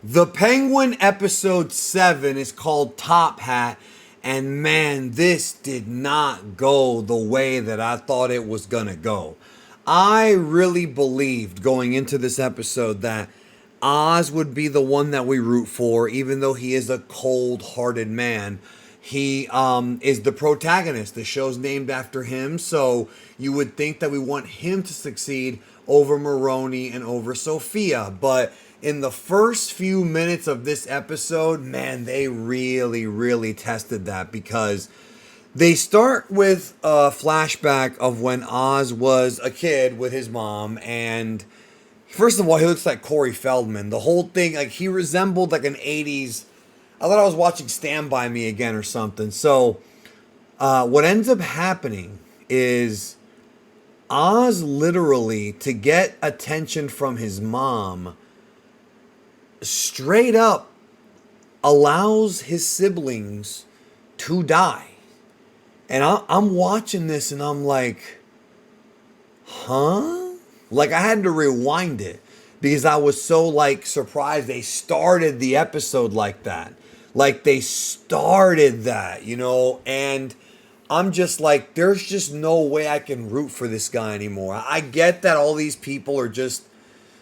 The Penguin episode 7 is called Top Hat, and man, this did not go the way that I thought it was gonna go. I really believed going into this episode that Oz would be the one that we root for, even though he is a cold hearted man. He is the protagonist. The show's named after him, so you would think that we want him to succeed over Moroni and over Sofia. But in the first few minutes of this episode, man, they really, really tested that because they start with a flashback of when Oz was a kid with his mom, and first of all, he looks like Corey Feldman. The whole thing, like he resembled like an '80s. I thought I was watching Stand By Me again or something. So, what ends up happening is Oz literally, to get attention from his mom, straight up allows his siblings to die. And I'm watching this and I'm like, huh? Like I had to rewind it because I was so like surprised they started the episode like that. Like they started that, and I'm just like, there's just no way I can root for this guy anymore. I get that all these people are just,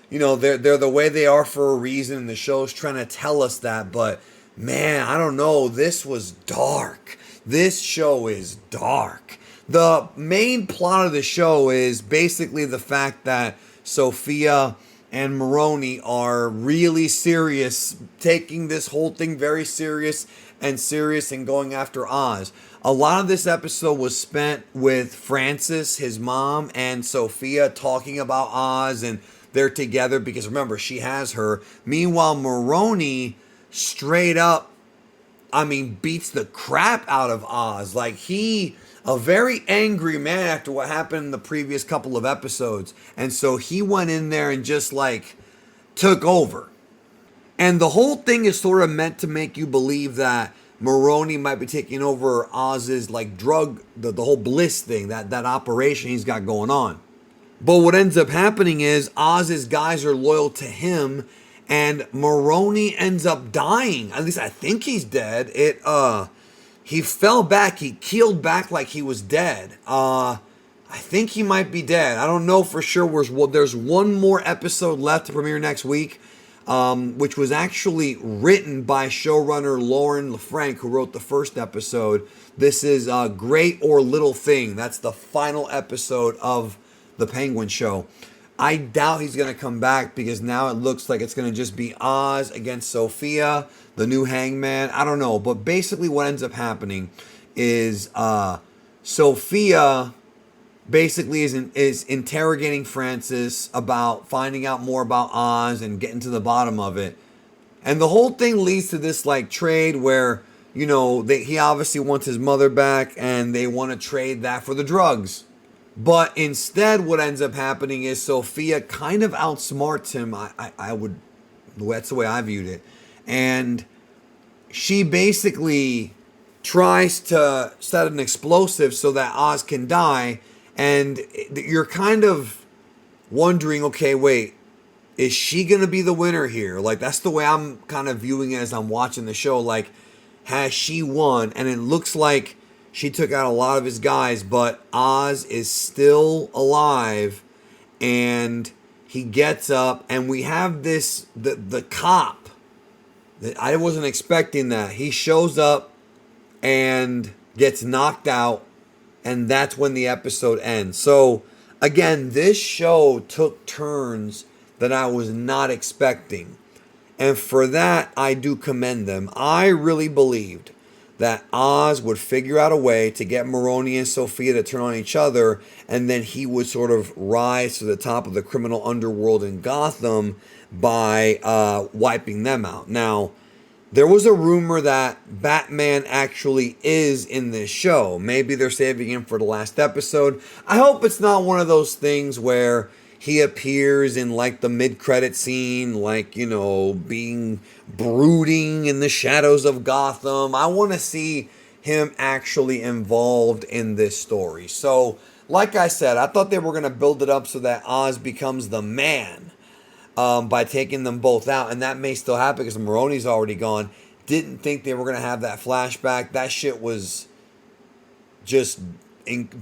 they're the way they are for a reason, and the show's trying to tell us that, but man, I don't know. This was dark. This show is dark. The main plot of the show is basically the fact that Sofia and Moroni are really serious, taking this whole thing very serious and going after Oz. A lot of this episode was spent with Francis, his mom, and Sofia talking about Oz, and they're together because remember, she has her. Meanwhile, Moroni straight up, beats the crap out of Oz. Like a very angry man after what happened in the previous couple of episodes. And so he went in there and just like took over. And the whole thing is sort of meant to make you believe that Moroni might be taking over Oz's like drug, the whole bliss thing, that operation he's got going on. But what ends up happening is Oz's guys are loyal to him, and Moroni ends up dying. At least I think he's dead. He fell back. He keeled back like he was dead. I think he might be dead. I don't know for sure. There's one more episode left to premiere next week, which was actually written by showrunner Lauren LaFranc, who wrote the first episode. This is Great or Little Thing. That's the final episode of the Penguin show. I doubt he's going to come back because now it looks like it's going to just be Oz against Sofia, the new hangman. I don't know. But basically what ends up happening is Sofia basically is interrogating Francis about finding out more about Oz and getting to the bottom of it. And the whole thing leads to this like trade where, he obviously wants his mother back and they want to trade that for the drugs. But instead, what ends up happening is Sofia kind of outsmarts him. That's the way I viewed it. And she basically tries to set an explosive so that Oz can die. And you're kind of wondering, okay, wait, is she going to be the winner here? Like, that's the way I'm kind of viewing it as I'm watching the show. Like, has she won? And it looks like she took out a lot of his guys, but Oz is still alive, and he gets up, and we have the cop. I wasn't expecting that. He shows up and gets knocked out, and that's when the episode ends. So, again, this show took turns that I was not expecting. And for that, I do commend them. I really believed that Oz would figure out a way to get Moroni and Sofia to turn on each other, and then he would sort of rise to the top of the criminal underworld in Gotham by wiping them out. Now, there was a rumor that Batman actually is in this show. Maybe they're saving him for the last episode. I hope it's not one of those things where he appears in like the mid-credit scene, like, being brooding in the shadows of Gotham. I want to see him actually involved in this story. So, like I said, I thought they were going to build it up so that Oz becomes the man. by taking them both out, and that may still happen because Moroni's already gone. Didn't think they were gonna have that flashback. That shit was just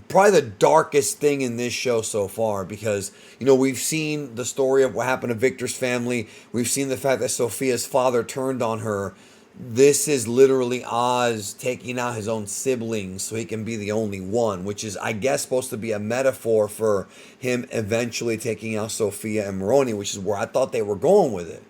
probably the darkest thing in this show so far, because we've seen the story of what happened to Victor's family. We've seen the fact that Sofia's father turned on her. This is literally Oz taking out his own siblings so he can be the only one, which is, I guess, supposed to be a metaphor for him eventually taking out Sofia and Moroni, which is where I thought they were going with it.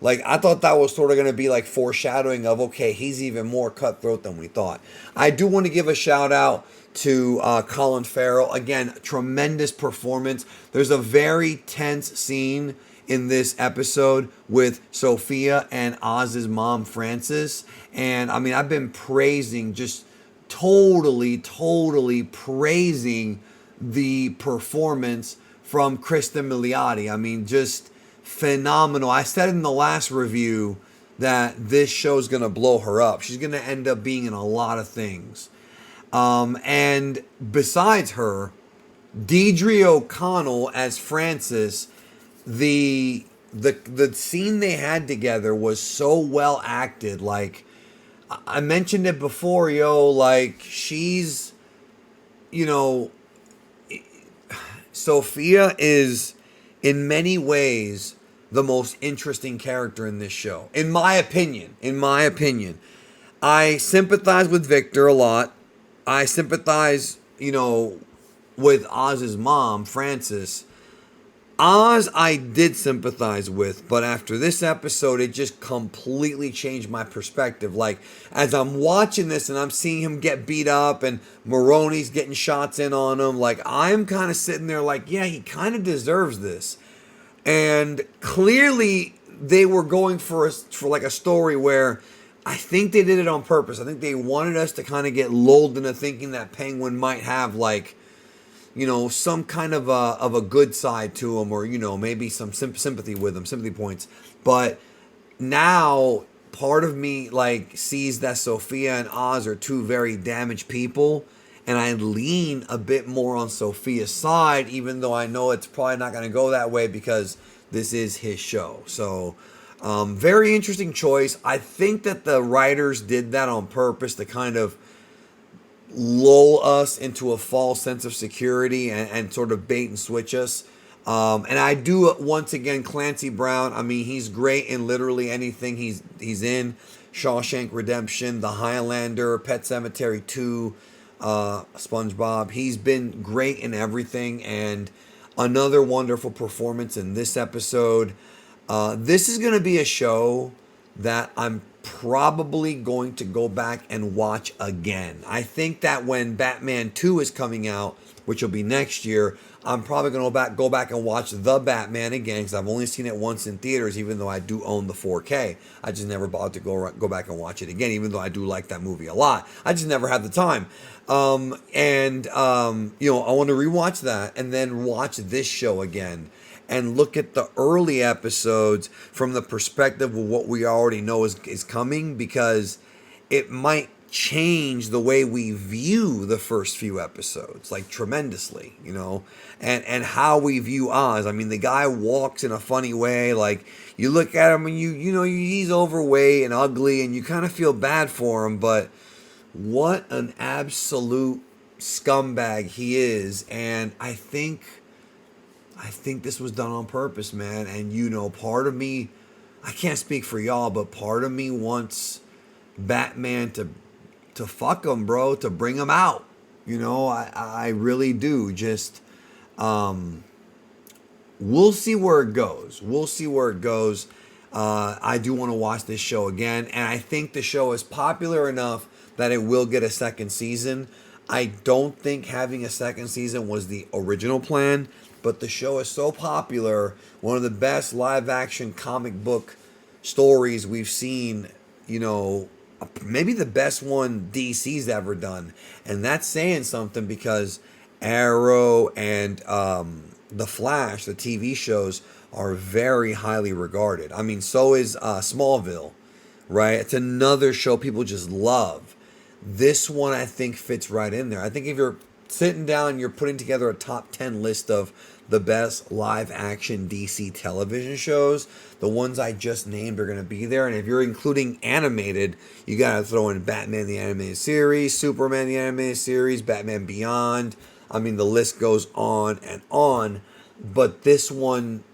Like, I thought that was sort of going to be like foreshadowing of, okay, he's even more cutthroat than we thought. I do want to give a shout out to Colin Farrell. Again, tremendous performance. There's a very tense scene in this episode with Sofia and Oz's mom, Frances. And I mean, I've been praising, just totally praising the performance from Krista Milioti. I mean, just phenomenal. I said in the last review that this show's going to blow her up. She's going to end up being in a lot of things. And besides her, Deidre O'Connell as Frances, the scene they had together was so well acted. Like, I mentioned it before, like, she's, Sofia is in many ways the most interesting character in this show, in my opinion. I sympathize with Victor a lot. I sympathize, with Oz's mom, Frances. Oz I did sympathize with, but after this episode, it just completely changed my perspective. Like, as I'm watching this and I'm seeing him get beat up and Moroni's getting shots in on him, like, I'm kind of sitting there like, yeah, he kind of deserves this. And clearly they were going for like a story where I think they did it on purpose. I think they wanted us to kind of get lulled into thinking that Penguin might have, like, some kind of a good side to him, or, maybe some sympathy with him, sympathy points. But now part of me, like, sees that Sofia and Oz are two very damaged people, and I lean a bit more on Sofia's side, even though I know it's probably not going to go that way because this is his show. So, very interesting choice. I think that the writers did that on purpose to kind of lull us into a false sense of security and sort of bait and switch us. And I do, once again, Clancy Brown. I mean, he's great in literally anything he's in. Shawshank Redemption, The Highlander, Pet Sematary 2, SpongeBob. He's been great in everything, and another wonderful performance in this episode. This is going to be a show that I'm probably going to go back and watch again. I think that when Batman 2 is coming out, which will be next year, I'm probably going to go back and watch The Batman again, because I've only seen it once in theaters, even though I do own the 4K. I just never bothered to go back and watch it again, even though I do like that movie a lot. I just never had the time. I want to rewatch that and then watch this show again and look at the early episodes from the perspective of what we already know is coming, because it might change the way we view the first few episodes, like, tremendously, and how we view Oz. I mean, the guy walks in a funny way. Like, you look at him and he's overweight and ugly and you kind of feel bad for him, but what an absolute scumbag he is. And I think this was done on purpose, man. And part of me, I can't speak for y'all, but part of me wants Batman to fuck him, bro, to bring him out. I really do. Just, we'll see where it goes. I do want to watch this show again, and I think the show is popular enough that it will get a second season. I don't think having a second season was the original plan, but the show is so popular, one of the best live action comic book stories we've seen, maybe the best one DC's ever done. And that's saying something, because Arrow and The Flash, the TV shows, are very highly regarded. I mean, so is Smallville, right? It's another show people just love. This one, I think, fits right in there. I think if you're sitting down and you're putting together a top 10 list of the best live action DC television shows. The ones I just named are going to be there. And if you're including animated, you got to throw in Batman the Animated Series, Superman the Animated Series, Batman Beyond. I mean, the list goes on and on. But this one,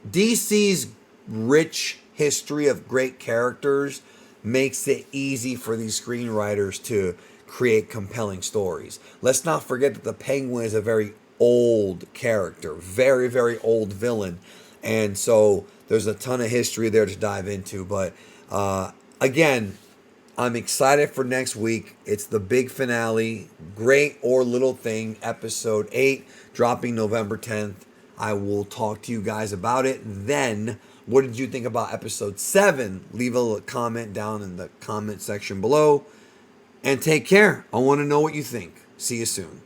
DC's rich history of great characters makes it easy for these screenwriters to create compelling stories. Let's not forget that the Penguin is a very old character, very, very old villain. And so there's a ton of history there to dive into. But again, I'm excited for next week. It's the big finale, Great or Little Thing, episode 8, dropping November 10th. I will talk to you guys about it. Then, what did you think about episode 7? Leave a comment down in the comment section below. And take care. I want to know what you think. See you soon.